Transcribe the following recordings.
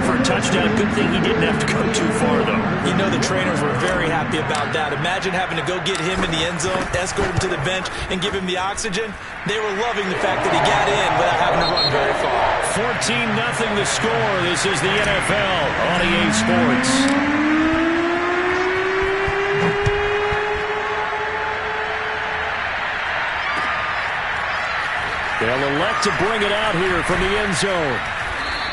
for a touchdown. Good thing he didn't have to go too far, though. You know the trainers were very happy about that. Imagine having to go get him in the end zone, escort him to the bench, and give him the oxygen. They were loving the fact that he got in without having to run very far. 14-0 the score. This is the NFL on EA Sports. They'll elect to bring it out here from the end zone.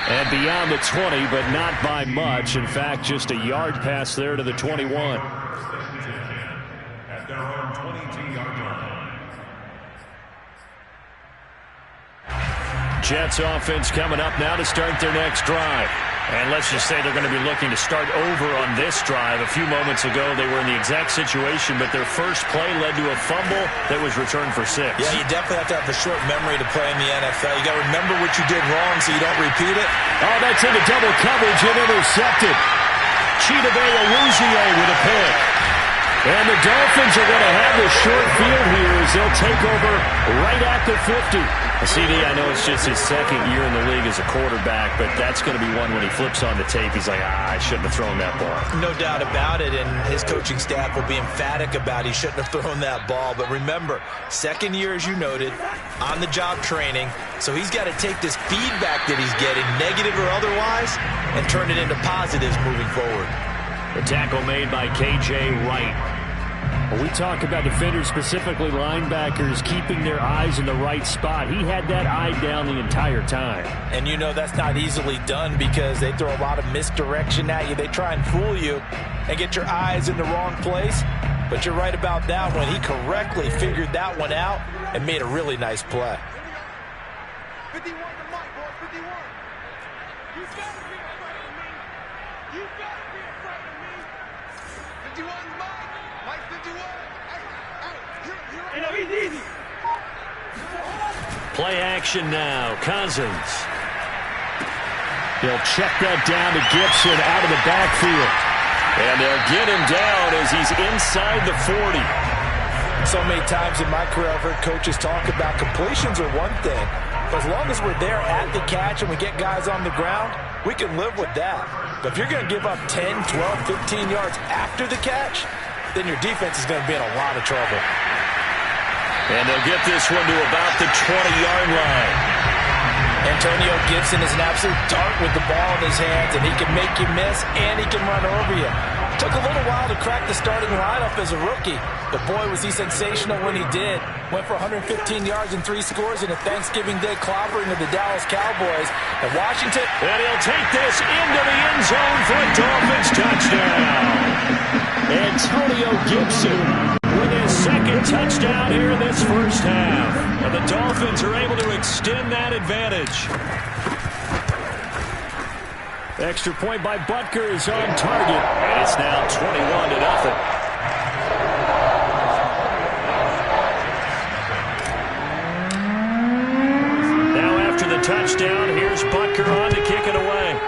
And beyond the 20, but not by much. In fact, just a yard pass there to the 21. At their own 22-yard line. Jets offense coming up now to start their next drive. And let's just say they're going to be looking to start over on this drive. A few moments ago, they were in the exact situation, but their first play led to a fumble that was returned for 6. Yeah, you definitely have to have a short memory to play in the NFL. You got to remember what you did wrong so you don't repeat it. Oh, that's into double coverage and intercepted. Chidobe Awuzie with a pick. And the Dolphins are going to have the short field here as they'll take over right at the 50. CD, I know it's just his second year in the league as a quarterback, but that's going to be one when he flips on the tape. He's like, I shouldn't have thrown that ball. No doubt about it, and his coaching staff will be emphatic about he shouldn't have thrown that ball. But remember, second year, as you noted, on-the-job training, so he's got to take this feedback that he's getting, negative or otherwise, and turn it into positives moving forward. The tackle made by K.J. Wright. When we talk about defenders, specifically linebackers, keeping their eyes in the right spot, he had that eye down the entire time. And you know that's not easily done because they throw a lot of misdirection at you. They try and fool you and get your eyes in the wrong place. But you're right about that one. He correctly figured that one out and made a really nice play. 51 to Mike, boys, 51. You got to be afraid of me. You got to be afraid of me. 51 Mike. Mike 51. Hey, he's easy. Play action now. Cousins. He'll check that down to Gibson out of the backfield. And they'll get him down as he's inside the 40. So many times in my career I've heard coaches talk about completions are one thing. But as long as we're there at the catch and we get guys on the ground, we can live with that. But if you're going to give up 10, 12, 15 yards after the catch, then your defense is going to be in a lot of trouble. And they'll get this one to about the 20-yard line. Antonio Gibson is an absolute dart with the ball in his hands, and he can make you miss, and he can run over you. Took a little while to crack the starting lineup as a rookie, but boy, was he sensational when he did. Went for 115 yards and 3 scores in a Thanksgiving Day clobbering of the Dallas Cowboys. And Washington... And he'll take this into the end zone for a Dolphins touchdown. Antonio Gibson with his second touchdown here in this first half. And the Dolphins are able to extend that advantage. Extra point by Butker is on target. And it's now 21-0. Now after the touchdown, here's Butker on to kick it away.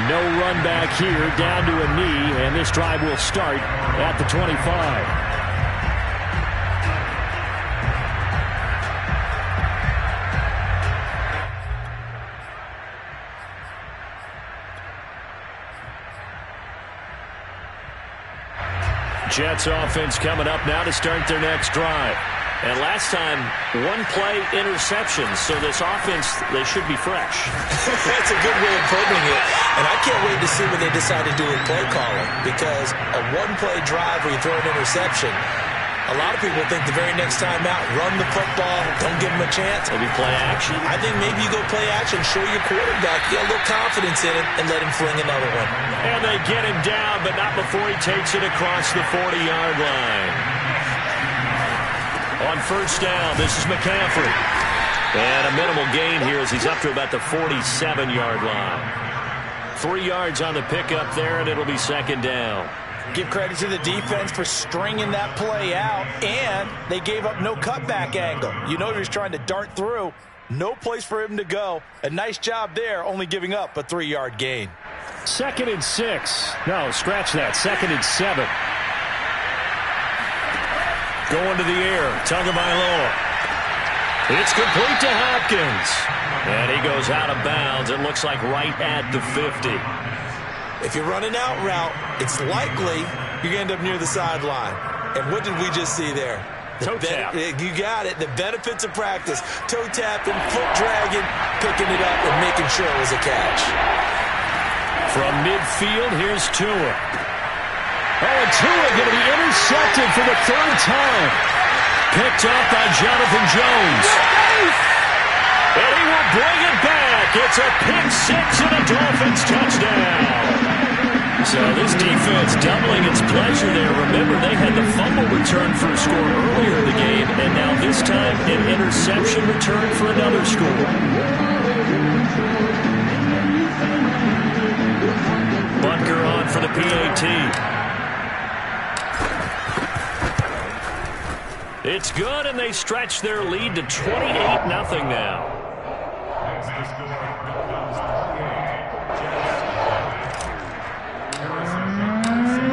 No run back here, down to a knee, and this drive will start at the 25. Jets offense coming up now to start their next drive. And last time, one play interception, so this offense, they should be fresh. That's a good way of putting it. And I can't wait to see what they decide to do with play calling, because a one-play drive where you throw an interception, a lot of people think the very next time out, run the football, don't give them a chance. Maybe play action. I think maybe you go play action, show your quarterback, get a little confidence in it, and let him fling another one. And they get him down, but not before he takes it across the 40-yard line. On first down, this is McCaffrey. And a minimal gain here as he's up to about the 47-yard line. 3 yards on the pickup there, and it'll be second down. Give credit to the defense for stringing that play out, and they gave up no cutback angle. You know he was trying to dart through. No place for him to go. A nice job there, only giving up a 3-yard gain. 2nd and 6. No, scratch that. 2nd and 7. Going to the air. Tagovailoa. It's complete to Hopkins. And he goes out of bounds. It looks like right at the 50. If you're running out route, it's likely you're going to end up near the sideline. And what did we just see there? Toe tap. You got it. The benefits of practice. Toe tapping, foot dragging, picking it up, and making sure it was a catch. From midfield, here's Tua. Oh, and Tua going to be intercepted for the third time. Picked up by Jonathan Jones. And he will bring it back. It's a pick six and a Dolphins touchdown. So this defense doubling its pleasure there. Remember, they had the fumble return for a score earlier in the game, and now this time an interception return for another score. Butker on for the PAT. It's good, and they stretch their lead to 28-0 now.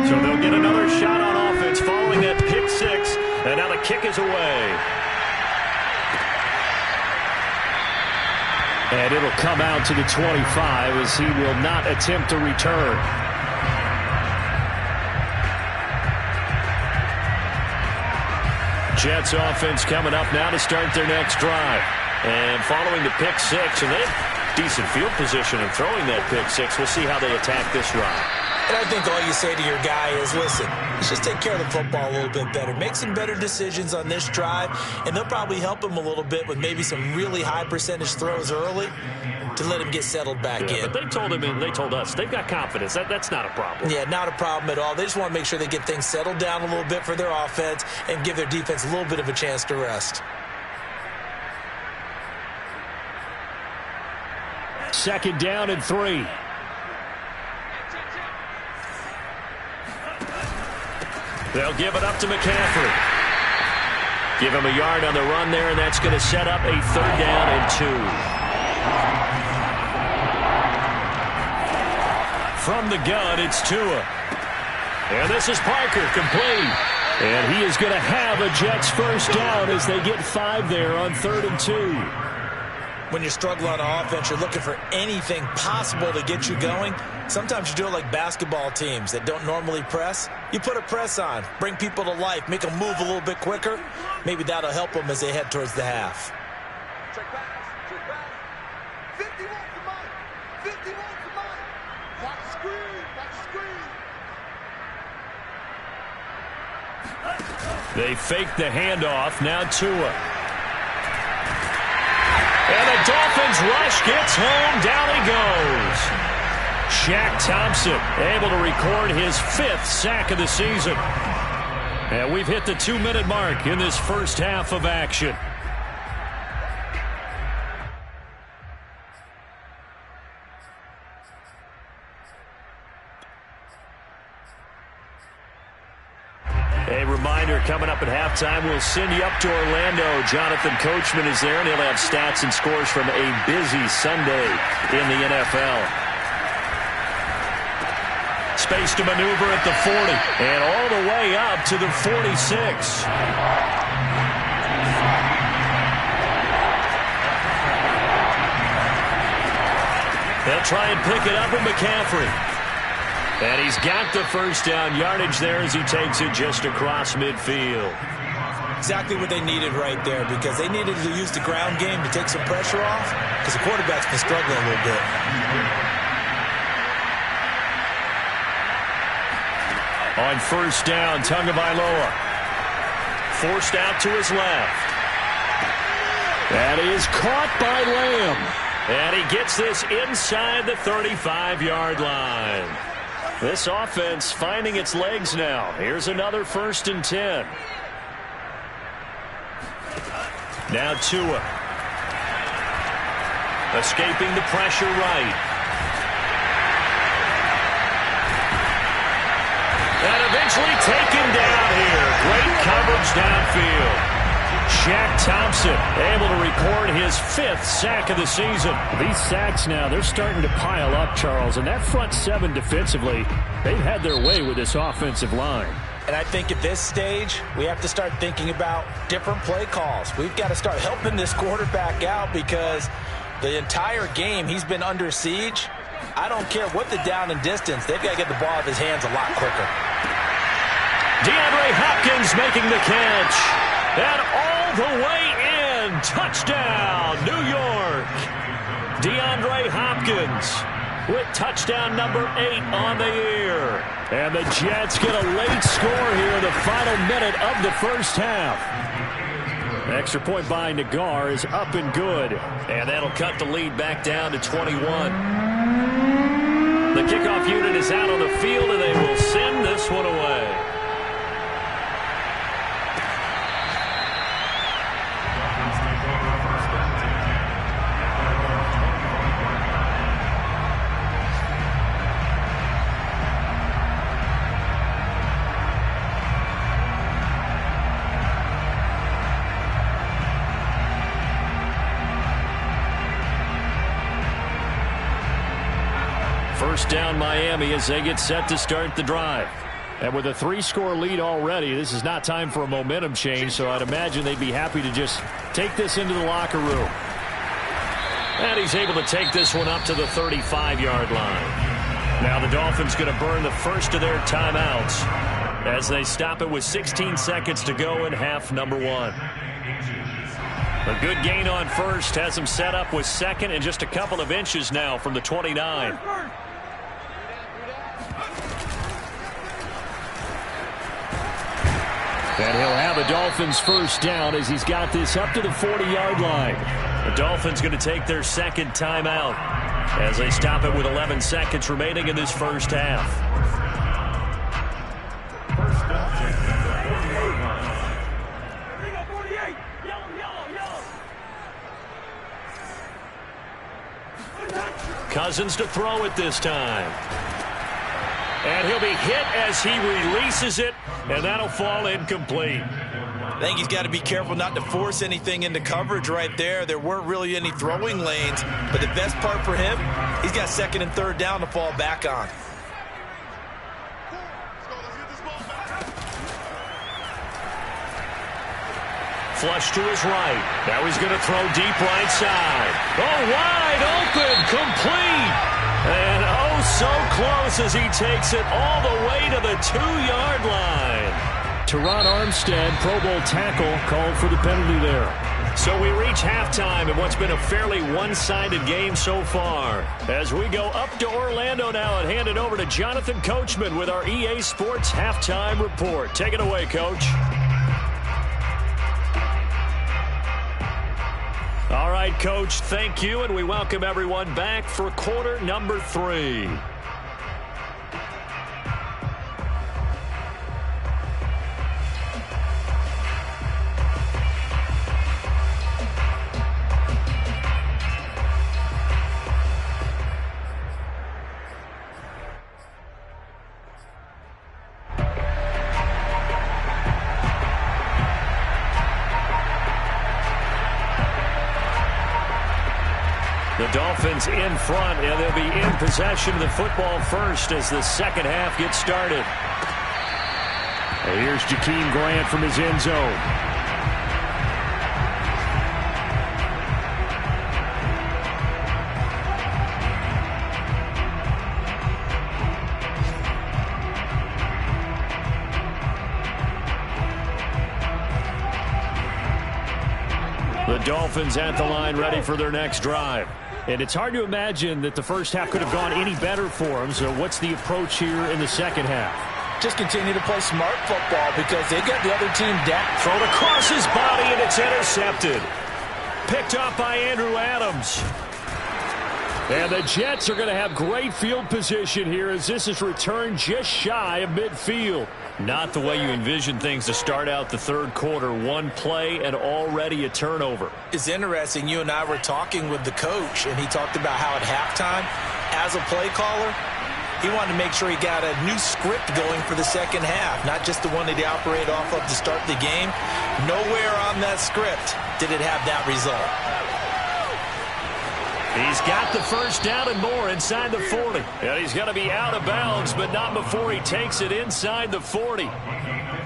So they'll get another shot on offense following that pick six, and now the kick is away. And it'll come out to the 25 as he will not attempt to return. Jets offense coming up now to start their next drive. And following the pick six, and they have decent field position in throwing that pick six. We'll see how they attack this drive. And I think all you say to your guy is, listen, let's just take care of the football a little bit better. Make some better decisions on this drive, and they'll probably help him a little bit with maybe some really high percentage throws early to let him get settled back in. But they told him and they told us they've got confidence. That's not a problem. Yeah, not a problem at all. They just want to make sure they get things settled down a little bit for their offense and give their defense a little bit of a chance to rest. Second down and 3. They'll give it up to McCaffrey. Give him a yard on the run there, and that's going to set up a third down and 2. From the gun, it's Tua. And this is Parker, complete. And he is going to have a Jets first down as they get 5 there on 3rd and 2. When you're struggling on offense, you're looking for anything possible to get you going. Sometimes you do it like basketball teams that don't normally press. You put a press on, bring people to life, make them move a little bit quicker. Maybe that'll help them as they head towards the half. Check pass. 50 wants the money. 50 wants the money. Watch the screen. They fake the handoff. Now Tua. And the Dolphins rush gets home. Down he goes. Shaq Thompson able to record his 5th sack of the season. And we've hit the 2-minute mark in this first half of action. A reminder, coming up at halftime, we'll send you up to Orlando. Jonathan Coachman is there, and he'll have stats and scores from a busy Sunday in the NFL. Space to maneuver at the 40, and all the way up to the 46. They'll try and pick it up with McCaffrey. And he's got the first down yardage there as he takes it just across midfield. Exactly what they needed right there, because they needed to use the ground game to take some pressure off, because the quarterback's been struggling a little bit. On first down, Tagovailoa forced out to his left. That is caught by Lamb. And he gets this inside the 35-yard line. This offense finding its legs now. Here's another 1st and 10. Now Tua. Escaping the pressure right. And eventually taken down here. Great coverage downfield. Shaq Thompson able to record his 5th sack of the season. These sacks now, they're starting to pile up, Charles. And that front 7 defensively, they've had their way with this offensive line. And I think at this stage, we have to start thinking about different play calls. We've got to start helping this quarterback out because the entire game he's been under siege. I don't care what the down and distance. They've got to get the ball out of his hands a lot quicker. DeAndre Hopkins making the catch. And all the way in. Touchdown, New York. DeAndre Hopkins with touchdown number 8 on the year. And the Jets get a late score here in the final minute of the first half. Extra point by Nagar is up and good. And that'll cut the lead back down to 21. The kickoff unit is out on the field, and they will send this one away. First down Miami as they get set to start the drive. And with a 3-score lead already, this is not time for a momentum change, so I'd imagine they'd be happy to just take this into the locker room. And he's able to take this one up to the 35-yard line. Now the Dolphins going to burn the first of their timeouts as they stop it with 16 seconds to go in half number 1. A good gain on first has them set up with second and just a couple of inches now from the 29. And he'll have a Dolphins first down as he's got this up to the 40-yard line. The Dolphins going to take their second timeout as they stop it with 11 seconds remaining in this first half. Cousins to throw it this time. And he'll be hit as he releases it, and that'll fall incomplete. I think he's got to be careful not to force anything into coverage right there. There weren't really any throwing lanes, but the best part for him, he's got second and third down to fall back on. Flush to his right. Now he's going to throw deep right side. Oh, wide open, complete. And oh, so close as he takes it all the way to the 2-yard line. Teron Armstead, Pro Bowl tackle, called for the penalty there. So we reach halftime in what's been a fairly one-sided game so far. As we go up to Orlando now and hand it over to Jonathan Coachman with our EA Sports Halftime Report. Take it away, Coach. All right, Coach, thank you, and we welcome everyone back for quarter number 3. The Dolphins in front, and they'll be in possession of the football first as the second half gets started. Here's Jakeem Grant from his end zone. The Dolphins at the line ready for their next drive. And it's hard to imagine that the first half could have gone any better for them. So what's the approach here in the second half? Just continue to play smart football because they got the other team down. Thrown across his body, and it's intercepted. Picked off by Andrew Adams. And the Jets are going to have great field position here as this is returned just shy of midfield. Not the way you envision things to start out the third quarter. One play and already a turnover. It's interesting. You and I were talking with the coach, and he talked about how at halftime, as a play caller, he wanted to make sure he got a new script going for the second half, not just the one that he operated off of to start the game. Nowhere on that script did it have that result. He's got the first down and more inside the 40. And he's going to be out of bounds, but not before he takes it inside the 40.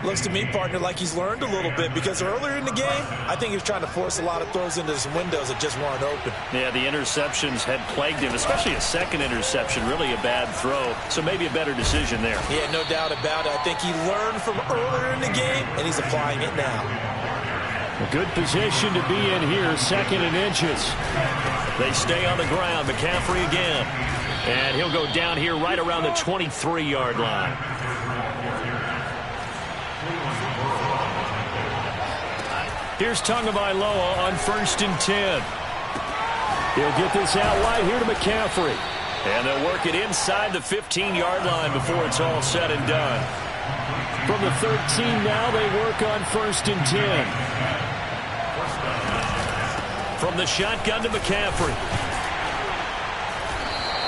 Looks to me, partner, like he's learned a little bit, because earlier in the game, I think he was trying to force a lot of throws into some windows that just weren't open. Yeah, the interceptions had plagued him, especially a second interception, really a bad throw. So maybe a better decision there. Yeah, no doubt about it. I think he learned from earlier in the game, and he's applying it now. A good position to be in here, 2nd and inches. They stay on the ground. McCaffrey again. And he'll go down here right around the 23-yard line. Here's Tagovailoa on 1st and 10. He'll get this out wide here to McCaffrey. And they'll work it inside the 15-yard line before it's all said and done. From the 13 now, they work on 1st and 10. From the shotgun to McCaffrey.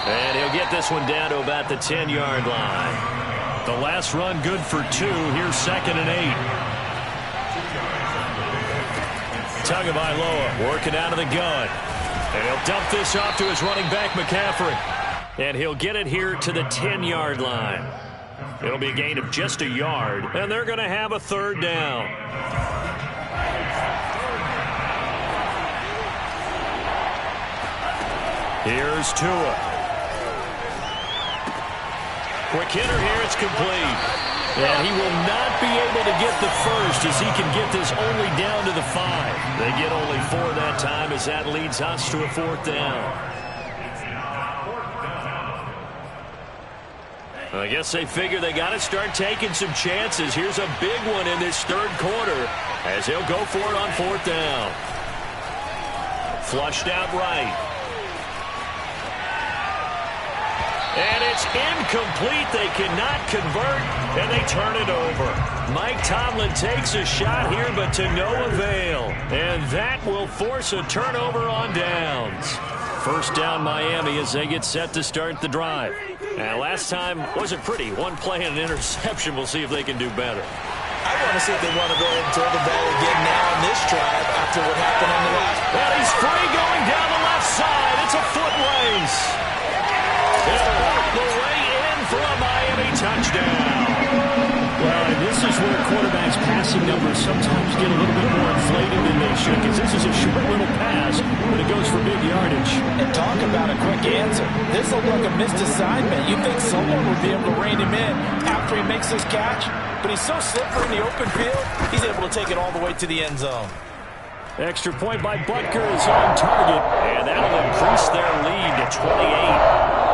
And he'll get this one down to about the 10-yard line. The last run good for 2. Here's 2nd and 8. Tagovailoa working out of the gun. And he'll dump this off to his running back, McCaffrey. And he'll get it here to the 10-yard line. It'll be a gain of just a yard. And they're going to have a 3rd down. Here's Tua. Quick hitter here, it's complete. And he will not be able to get the first as he can get this only down to the 5. They get only 4 that time as that leads us to a 4th down. I guess they figure they got to start taking some chances. Here's a big one in this 3rd quarter as he'll go for it on 4th down. Flushed out right. And it's incomplete. They cannot convert, and they turn it over. Mike Tomlin takes a shot here, but to no avail. And that will force a turnover on downs. 1st down Miami as they get set to start the drive. And last time wasn't pretty. One play and an interception. We'll see if they can do better. I want to see if they want to go ahead and throw the ball again now in this drive after what happened on the last. And he's free going down the left side. It's a foot race. It'll work the way in for a Miami touchdown. Well, and this is where quarterbacks' passing numbers sometimes get a little bit more inflated than they should, because this is a short little pass, but it goes for big yardage. And talk about a quick answer. This looked like a missed assignment. You think someone would be able to rein him in after he makes this catch, but he's so slippery in the open field, he's able to take it all the way to the end zone. Extra point by Butker is on target, and that'll increase their lead to 28.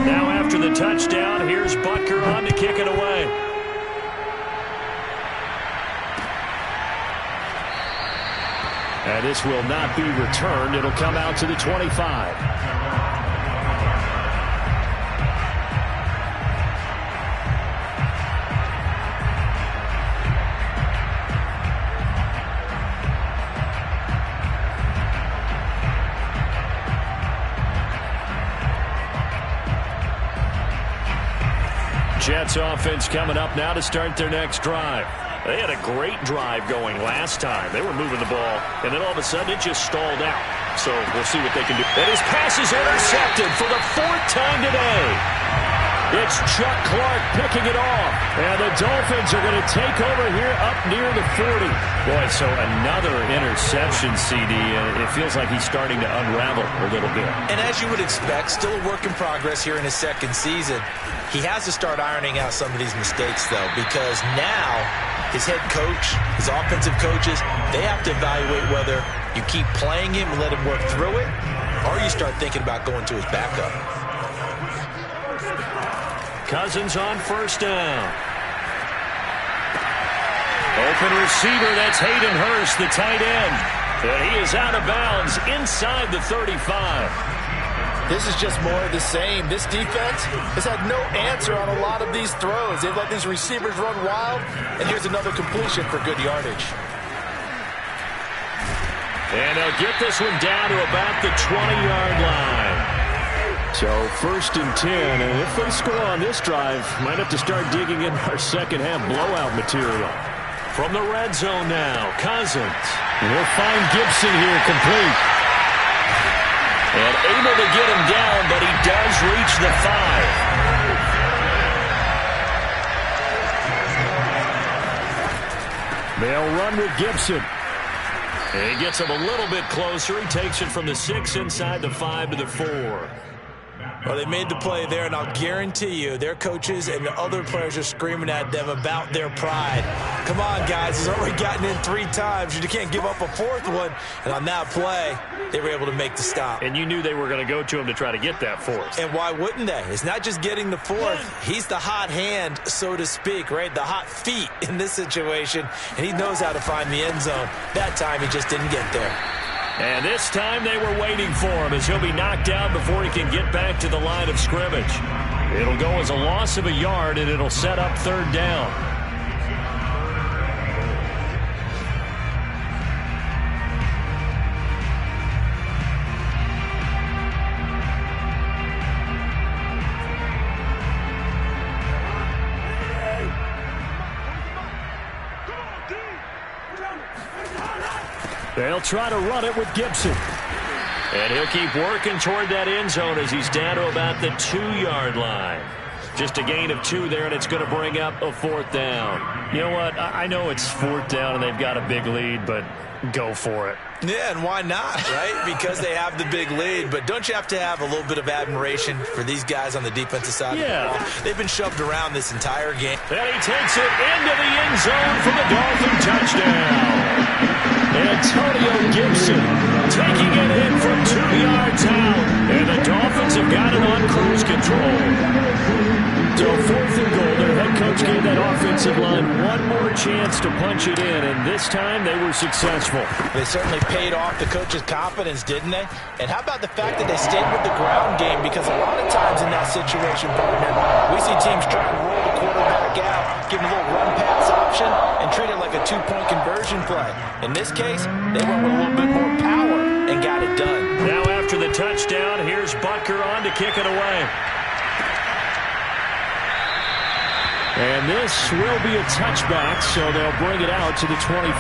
Now after the touchdown, here's Butker on to kick it away. And this will not be returned. It'll come out to the 25. Jets offense coming up now to start their next drive. They had a great drive going last time. They were moving the ball, and then all of a sudden it just stalled out. So we'll see what they can do. And his pass is intercepted for the 4th time today. It's Chuck Clark picking it off. And the Dolphins are going to take over here up near the 40. Boy, so another interception, CD, and it feels like he's starting to unravel a little bit. And as you would expect, still a work in progress here in his 2nd season. He has to start ironing out some of these mistakes, though, because now his head coach, his offensive coaches, they have to evaluate whether you keep playing him and let him work through it, or you start thinking about going to his backup. Cousins on 1st down. Open receiver, that's Hayden Hurst, the tight end. And he is out of bounds inside the 35. This is just more of the same. This defense has had no answer on a lot of these throws. They've let these receivers run wild, and here's another completion for good yardage. And they'll get this one down to about the 20-yard line. So 1st and 10, and if they score on this drive, might have to start digging in our second half blowout material. From the red zone now, Cousins. And we'll find Gibson here complete. And able to get him down, but he does reach the 5. They'll run with Gibson. And he gets him a little bit closer. He takes it from the 6 inside the 5 to the 4. Well, they made the play there, and I'll guarantee you their coaches and the other players are screaming at them about their pride. Come on, guys. He's already gotten in 3 times. You can't give up a 4th one. And on that play, they were able to make the stop. And you knew they were going to go to him to try to get that 4th. And why wouldn't they? It's not just getting the 4th. He's the hot hand, so to speak, right? The hot feet in this situation. And he knows how to find the end zone. That time, he just didn't get there. And this time they were waiting for him as he'll be knocked down before he can get back to the line of scrimmage. It'll go as a loss of a yard, and it'll set up 3rd down. They'll try to run it with Gibson. And he'll keep working toward that end zone as he's down to about the 2-yard line. Just a gain of 2 there, and it's going to bring up a 4th down. You know what? I know it's 4th down and they've got a big lead, but go for it. Yeah, and why not, right? Because they have the big lead. But don't you have to have a little bit of admiration for these guys on the defensive side of the ball? They've been shoved around this entire game. And he takes it into the end zone for the Dolphin touchdown. Antonio Gibson taking it in from 2 yards out. And the Dolphins have got it on cruise control. So 4th and goal, their head coach gave that offensive line one more chance to punch it in, and this time they were successful. They certainly paid off the coach's confidence, didn't they? And how about the fact that they stayed with the ground game? Because a lot of times in that situation, partner, we see teams try to roll the quarterback out, give him a little run-pass option, and treat it like a 2-point conversion play. In this case, they went with a little bit more power and got it done. Now after the touchdown, here's Butker on to kick it away. And this will be a touchback, so they'll bring it out to the 25.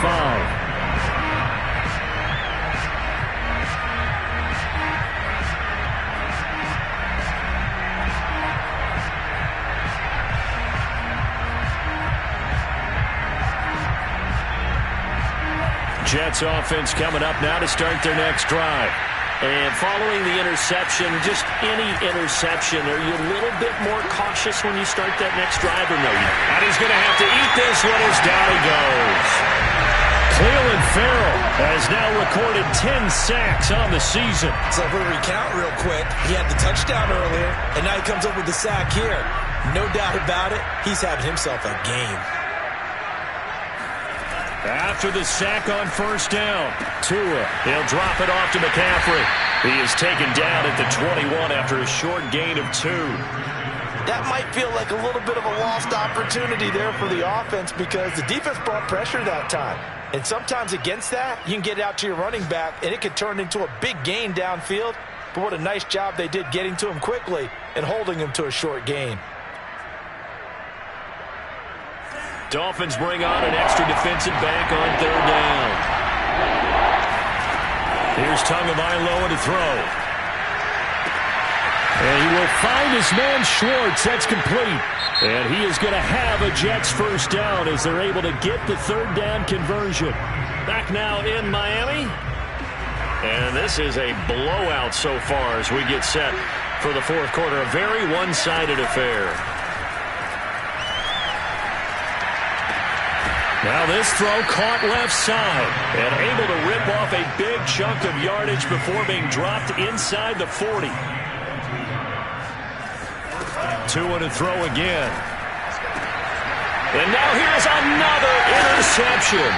Jets offense coming up now to start their next drive. And following the interception, just any interception, are you a little bit more cautious when you start that next drive or no? And he's going to have to eat this one as down he goes. Cleveland Farrell has now recorded 10 sacks on the season. So if we recount real quick, he had the touchdown earlier, and now he comes up with the sack here. No doubt about it, he's having himself a game. After the sack on 1st down, Tua, he'll drop it off to McCaffrey. He is taken down at the 21 after a short gain of 2. That might feel like a little bit of a lost opportunity there for the offense because the defense brought pressure that time. And sometimes against that, you can get it out to your running back, and it could turn into a big gain downfield. But what a nice job they did getting to him quickly and holding him to a short gain. Dolphins bring on an extra defensive back on 3rd down. Here's Tagovailoa to throw. And he will find his man Schwartz. That's complete. And he is going to have a Jets 1st down as they're able to get the 3rd down conversion. Back now in Miami. And this is a blowout so far as we get set for the 4th quarter. A very one-sided affair. Now this throw caught left side and able to rip off a big chunk of yardage before being dropped inside the 40. Tua to throw again. And now here's another interception.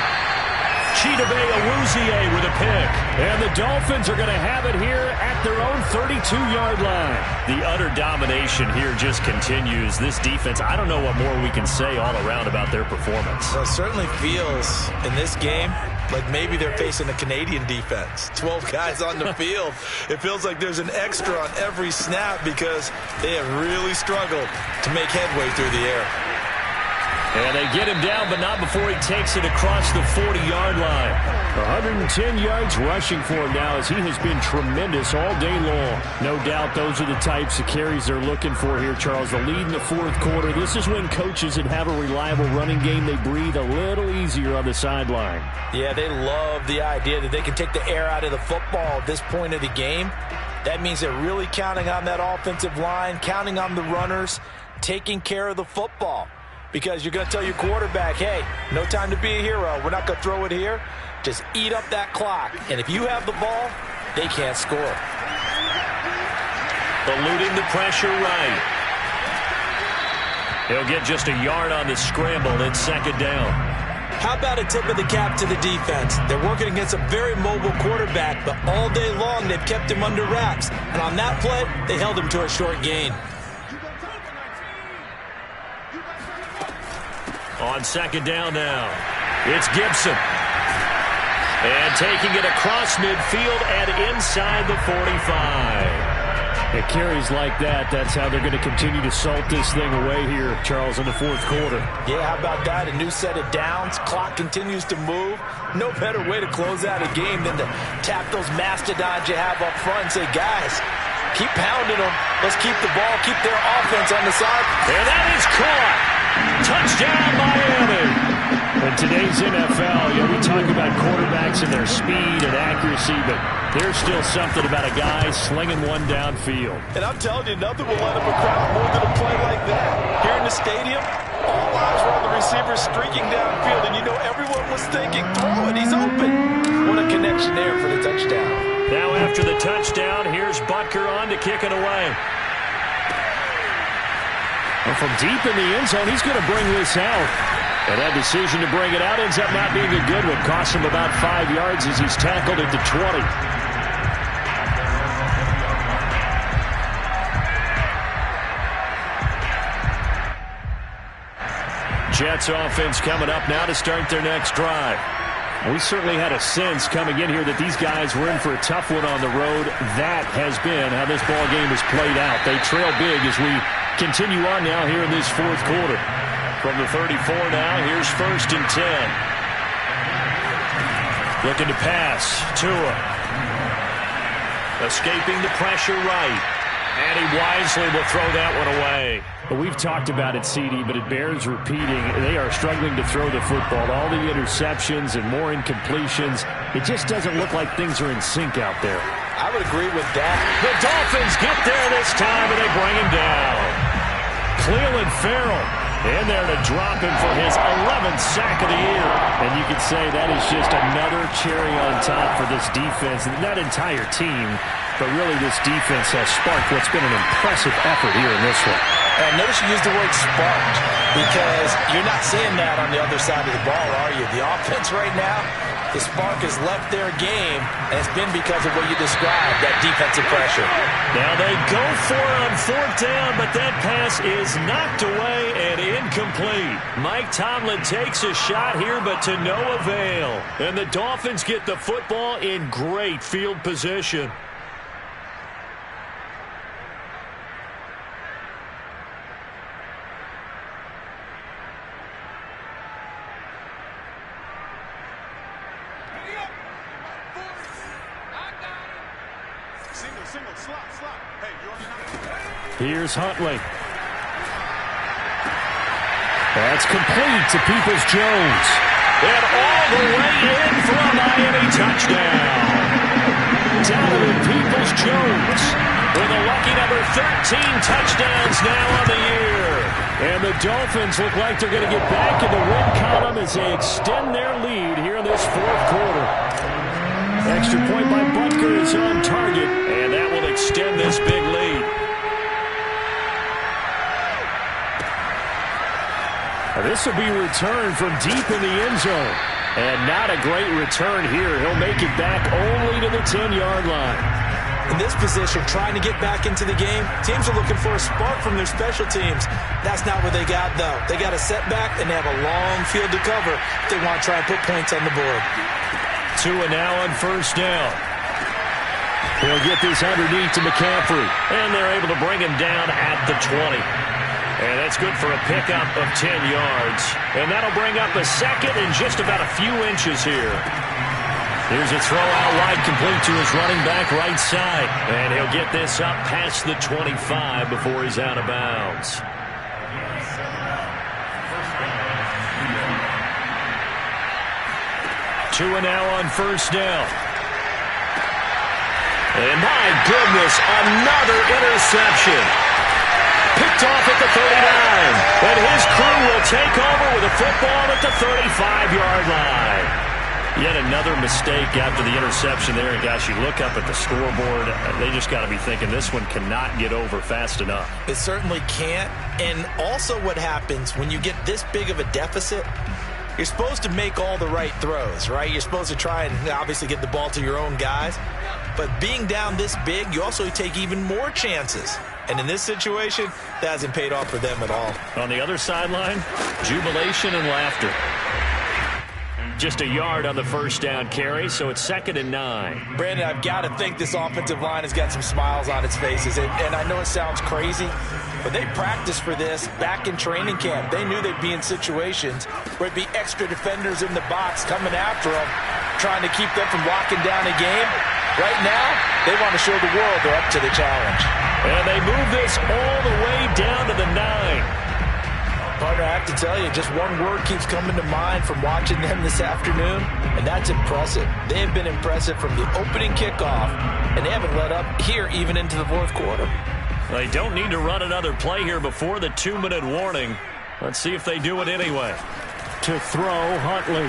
with a pick. And the Dolphins are going to have it here at their own 32-yard line. The utter domination here just continues. This defense, I don't know what more we can say all around about their performance. Well, it certainly feels in this game like maybe they're facing a Canadian defense. 12 guys on the field. It feels like there's an extra on every snap because they have really struggled to make headway through the air. And they get him down, but not before he takes it across the 40-yard line. 110 yards rushing for him now as he has been tremendous all day long. No doubt those are the types of carries they're looking for here, Charles. The lead in the fourth quarter. This is when coaches that have a reliable running game, they breathe a little easier on the sideline. Yeah, they love the idea that they can take the air out of the football at this point of the game. That means they're really counting on that offensive line, counting on the runners, taking care of the football. Because you're going to tell your quarterback, hey, no time to be a hero. We're not going to throw it here. Just eat up that clock. And if you have the ball, they can't score. Eluding the pressure right. He'll get just a yard on the scramble. It's second down. How about a tip of the cap to the defense? They're working against a very mobile quarterback, but all day long they've kept him under wraps. And on that play, they held him to a short gain. On second down now, it's Gibson. And taking it across midfield and inside the 45. It carries like that. That's how they're going to continue to salt this thing away here, Charles, in the fourth quarter. Yeah, how about that? A new set of downs. Clock continues to move. No better way to close out a game than to tap those mastodons you have up front and say, guys, keep pounding them. Let's keep the ball, keep their offense on the side. And that is caught. Touchdown, Miami. In today's NFL, we talk about quarterbacks and their speed and accuracy, but there's still something about a guy slinging one downfield. And I'm telling you, nothing will light up a crowd more than a play like that. Here in the stadium, all eyes were on the receiver streaking downfield, and you know everyone was thinking, throw it, he's open. What a connection there for the touchdown. Now after the touchdown, here's Butker on to kick it away. Well, from deep in the end zone, he's going to bring this out. And that decision to bring it out ends up not being a good one. Costs him about 5 yards as he's tackled at the 20. Jets offense coming up now to start their next drive. We certainly had a sense coming in here that these guys were in for a tough one on the road. That has been how this ball game has played out. They trail big as we continue on now here in this fourth quarter. From the 34 now, here's 1st and 10. Looking to pass. Tua. Escaping the pressure right. And he wisely will throw that one away. Well, we've talked about it, CD, but it bears repeating. They are struggling to throw the football. All the interceptions and more incompletions. It just doesn't look like things are in sync out there. I would agree with that. The Dolphins get there this time, and they bring him down. Cleveland Farrell in there to drop him for his 11th sack of the year. And you could say that is just another cherry on top for this defense. That entire team, but really this defense has sparked what's been an impressive effort here in this one. And notice you use the word sparked because you're not seeing that on the other side of the ball, are you? The offense right now, the spark has left their game, and it's been because of what you described, that defensive pressure. Now they go for it on 4th down, but that pass is knocked away and incomplete. Mike Tomlin takes a shot here, but to no avail. And the Dolphins get the football in great field position. Here's Huntley. That's complete to Peoples-Jones. And all the way in for a Miami touchdown. Donovan Peoples-Jones with a lucky number 13 touchdowns now on the year. And the Dolphins look like they're going to get back in the win column as they extend their lead here in this fourth quarter. Extra point by Butker is on target, and that will extend this big lead. This will be returned from deep in the end zone. And not a great return here. He'll make it back only to the 10-yard line. In this position, trying to get back into the game, teams are looking for a spark from their special teams. That's not what they got, though. They got a setback, and they have a long field to cover if they want to try and put points on the board. Tua now on first down. He'll get this underneath to McCaffrey. And they're able to bring him down at the 20. And that's good for a pickup of 10 yards. And that'll bring up a second and just about a few inches here. Here's a throw out wide, complete to his running back right side. And he'll get this up past the 25 before he's out of bounds. Tua now on first down. And my goodness, another interception. Picked off at the 39. And his crew will take over with a football at the 35-yard line. Yet another mistake after the interception there. And gosh, you look up at the scoreboard, they just got to be thinking this one cannot get over fast enough. It certainly can't. And also what happens when you get this big of a deficit, you're supposed to make all the right throws, right? You're supposed to try and obviously get the ball to your own guys. But being down this big, you also take even more chances. And in this situation, that hasn't paid off for them at all. On the other sideline, jubilation and laughter. Just a yard on the first down carry, so it's 2nd and 9. Brandon, I've got to think this offensive line has got some smiles on its faces. And I know it sounds crazy, but they practiced for this back in training camp. They knew they'd be in situations where it'd be extra defenders in the box coming after them, trying to keep them from locking down a game. Right now, they want to show the world they're up to the challenge. And they move this all the way down to the 9. Partner, I have to tell you, just one word keeps coming to mind from watching them this afternoon, and that's impressive. They have been impressive from the opening kickoff, and they haven't let up here even into the fourth quarter. They don't need to run another play here before the 2-minute warning. Let's see if they do it anyway. To throw, Huntley.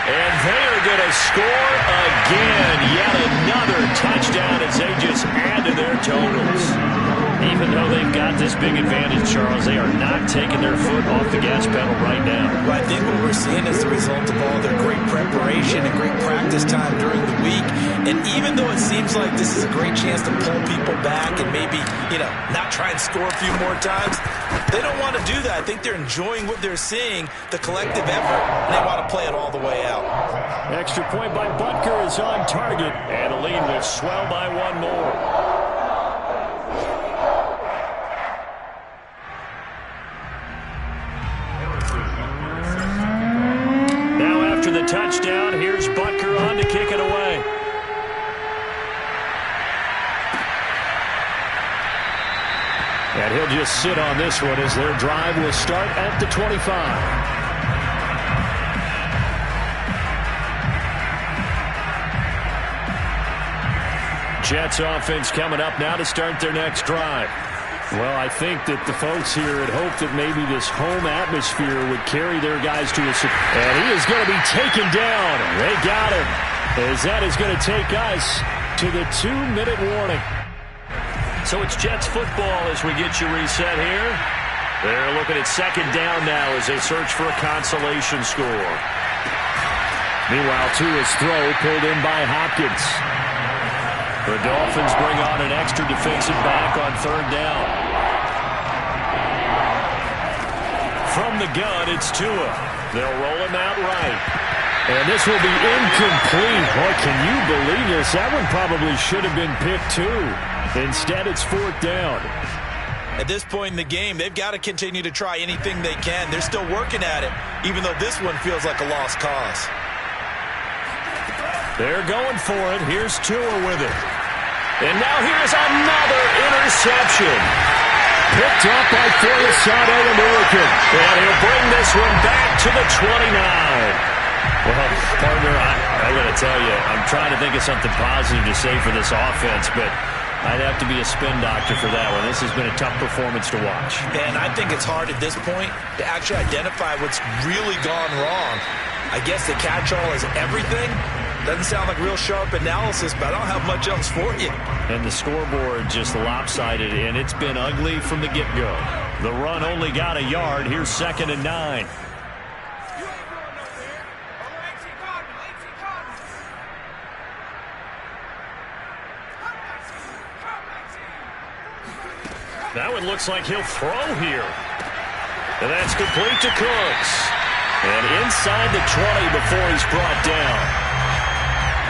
And they are going to score again. Yet another touchdown as they just add to their totals. Even though they've got this big advantage, Charles, they are not taking their foot off the gas pedal right now. Well, I think what we're seeing is the result of all their great preparation and great practice time during the week. And even though it seems like this is a great chance to pull people back and maybe, not try and score a few more times, they don't want to do that. I think they're enjoying what they're seeing, the collective effort, and they want to play it all the way out. Extra point by Butker is on target. And the lead will swell by one more. After the touchdown, here's Butker on to kick it away. And he'll just sit on this one as their drive will start at the 25. Jets offense coming up now to start their next drive. Well, I think that the folks here had hoped that maybe this home atmosphere would carry their guys to a... And he is going to be taken down. They got him. As that is going to take us to the 2-minute warning. So it's Jets football as we get you reset here. They're looking at 2nd down now as they search for a consolation score. Meanwhile, Tua's throw pulled in by Hopkins. The Dolphins bring on an extra defensive back on 3rd down. From the gun, it's Tua. They'll roll him out right. And this will be incomplete. Boy, can you believe this? That one probably should have been picked too. Instead, it's 4th down. At this point in the game, they've got to continue to try anything they can. They're still working at it, even though this one feels like a lost cause. They're going for it. Here's Tua with it. And now here's another interception. Picked up by Foyesade American. And he'll bring this one back to the 29. Well, partner, I got to tell you, I'm trying to think of something positive to say for this offense, but I'd have to be a spin doctor for that one. This has been a tough performance to watch. And I think it's hard at this point to actually identify what's really gone wrong. I guess the catch-all is everything. Doesn't sound like real sharp analysis, but I don't have much else for you. And the scoreboard just lopsided, and it's been ugly from the get-go. The run only got a yard. Here's 2nd and 9. That one looks like he'll throw here. And that's complete to Cooks. And inside the 20 before he's brought down.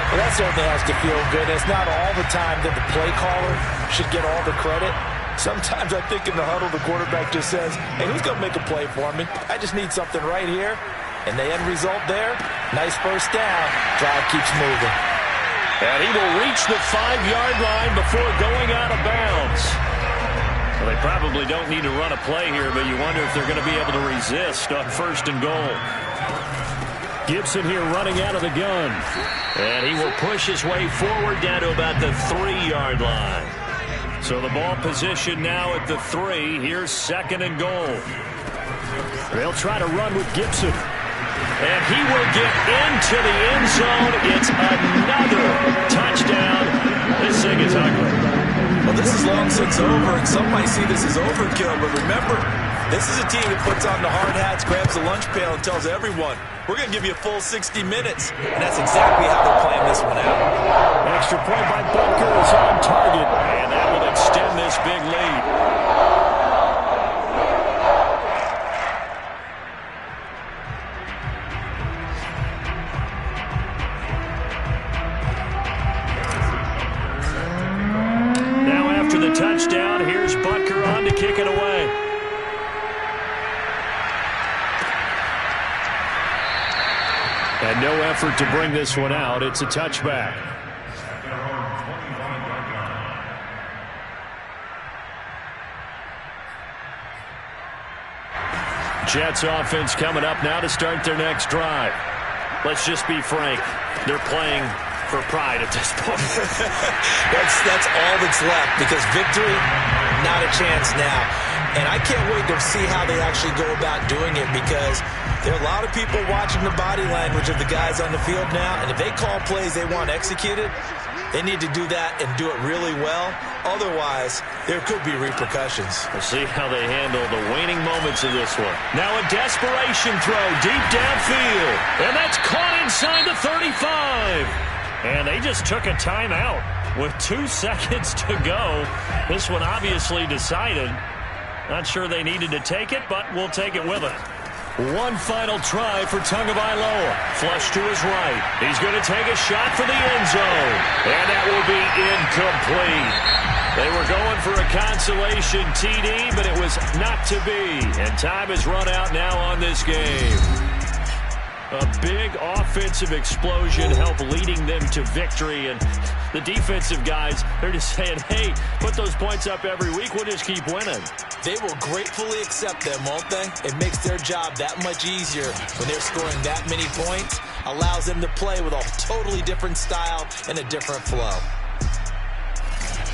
Well, that certainly has to feel good. It's not all the time that the play caller should get all the credit. Sometimes I think in the huddle, the quarterback just says, hey, who's going to make a play for me? I just need something right here. And the end result there, nice first down. Drive keeps moving. And he will reach the 5-yard line before going out of bounds. Well, they probably don't need to run a play here, but you wonder if they're going to be able to resist on 1st and goal. Gibson here running out of the gun. And he will push his way forward down to about the 3-yard line. So the ball position now at the 3. Here's 2nd and goal. They'll try to run with Gibson. And he will get into the end zone. It's another touchdown. This thing is ugly. Well, this is long since over, and some might see this as overkill. But remember, this is a team that puts on the hard hats, grabs the lunch pail, and tells everyone, we're going to give you a full 60 minutes. And that's exactly how they're playing this one out. Extra point by Butker is on target. And that will extend this big lead. The touchdown. Here's Butker on to kick it away. And no effort to bring this one out. It's a touchback. Jets offense coming up now to start their next drive. Let's just be frank. They're playing for pride at this point. that's all that's left, because victory, not a chance now. And I can't wait to see how they actually go about doing it, because there are a lot of people watching the body language of the guys on the field now, and if they call plays they want executed, they need to do that and do it really well. Otherwise, there could be repercussions. We'll see how they handle the waning moments of this one. Now a desperation throw deep downfield, and that's caught inside the 35. And they just took a timeout with 2 seconds to go. This one obviously decided. Not sure they needed to take it, but we'll take it with them. One final try for Tagovailoa. Flush to his right. He's going to take a shot for the end zone. And that will be incomplete. They were going for a consolation TD, but it was not to be. And time has run out now on this game. A big offensive explosion helped leading them to victory. And the defensive guys, they're just saying, hey, put those points up every week. We'll just keep winning. They will gratefully accept them, won't they? It makes their job that much easier when they're scoring that many points. Allows them to play with a totally different style and a different flow.